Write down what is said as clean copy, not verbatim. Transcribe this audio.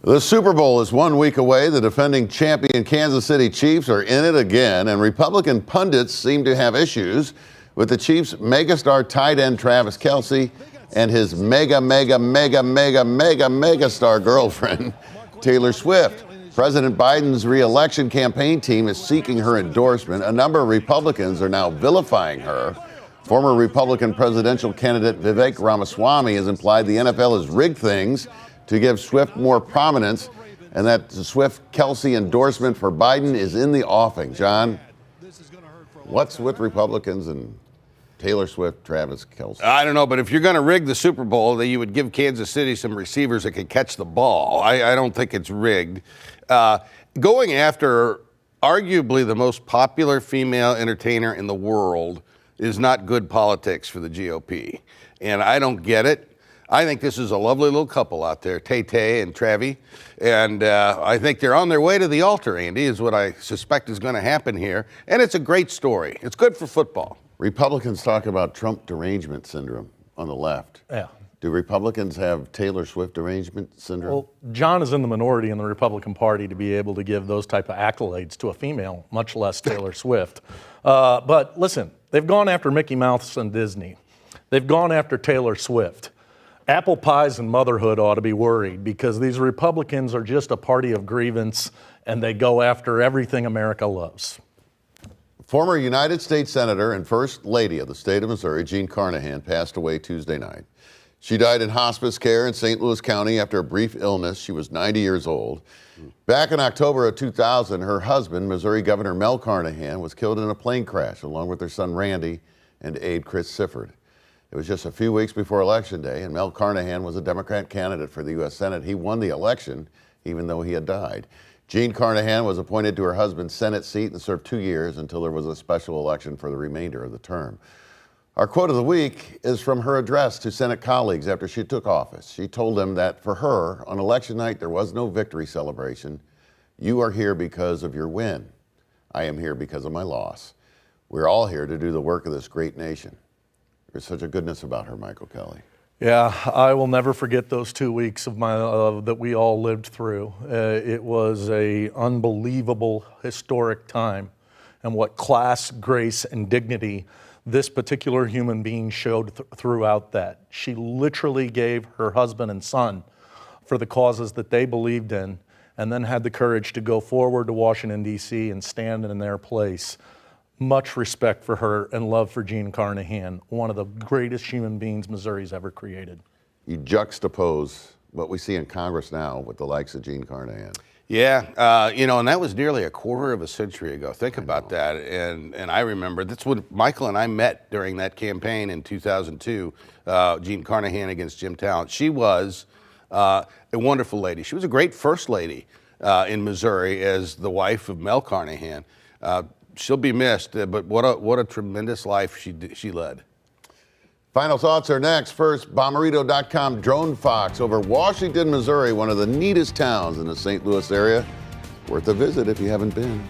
The Super Bowl is 1 week away. The defending champion Kansas City Chiefs are in it again, and Republican pundits seem to have issues with the Chiefs' megastar tight end Travis Kelce and his megastar girlfriend, Taylor Swift. President Biden's re-election campaign team is seeking her endorsement. A number of Republicans are now vilifying her. Former Republican presidential candidate Vivek Ramaswamy has implied the NFL has rigged things to give Swift more prominence, and that the Swift-Kelce endorsement for Biden is in the offing. John, what's with Republicans and Taylor Swift, Travis Kelce? I don't know, but if you're going to rig the Super Bowl, that you would give Kansas City some receivers that can catch the ball. I don't think it's rigged. Going after arguably the most popular female entertainer in the world is not good politics for the GOP, and I don't get it. I think this is a lovely little couple out there, Tay-Tay and Travi, and I think they're on their way to the altar, Andy, is what I suspect is going to happen here, and it's a great story. It's good for football. Republicans talk about Trump derangement syndrome on the left. Yeah. Do Republicans have Taylor Swift derangement syndrome? Well, John is in the minority in the Republican Party to be able to give those type of accolades to a female, much less Taylor Swift. But listen, they've gone after Mickey Mouse and Disney. They've gone after Taylor Swift. Apple pies and motherhood ought to be worried because these Republicans are just a party of grievance and they go after everything America loves. Former United States Senator and First Lady of the state of Missouri, Jean Carnahan, passed away Tuesday night. She died in hospice care in St. Louis County after a brief illness. She was 90 years old. Back in October of 2000, her husband, Missouri Governor Mel Carnahan, was killed in a plane crash along with their son Randy and aide Chris Sifford. It was just a few weeks before Election Day, and Mel Carnahan was a Democrat candidate for the U.S. Senate. He won the election, even though he had died. Jean Carnahan was appointed to her husband's Senate seat and served 2 years until there was a special election for the remainder of the term. Our quote of the week is from her address to Senate colleagues after she took office. She told them that for her, on election night, there was no victory celebration. You are here because of your win. I am here because of my loss. We're all here to do the work of this great nation. There's such a goodness about her, Michael Kelley. Yeah, I will never forget those 2 weeks of that we all lived through. It was a unbelievable, historic time, and what class, grace, and dignity this particular human being showed throughout that. She literally gave her husband and son for the causes that they believed in, and then had the courage to go forward to Washington, D.C. and stand in their place. Much respect for her and love for Jean Carnahan, one of the greatest human beings Missouri's ever created. You juxtapose what we see in Congress now with the likes of Jean Carnahan. Yeah, and that was nearly a quarter of a century ago. Think about that. And I remember that's when Michael and I met during that campaign in 2002, Jean Carnahan against Jim Talent. She was a wonderful lady. She was a great first lady in Missouri as the wife of Mel Carnahan. She'll be missed, but what a tremendous life she led. Final thoughts are next. First, Bommarito.com drone fox over Washington, Missouri, one of the neatest towns in the St. Louis area. Worth a visit if you haven't been.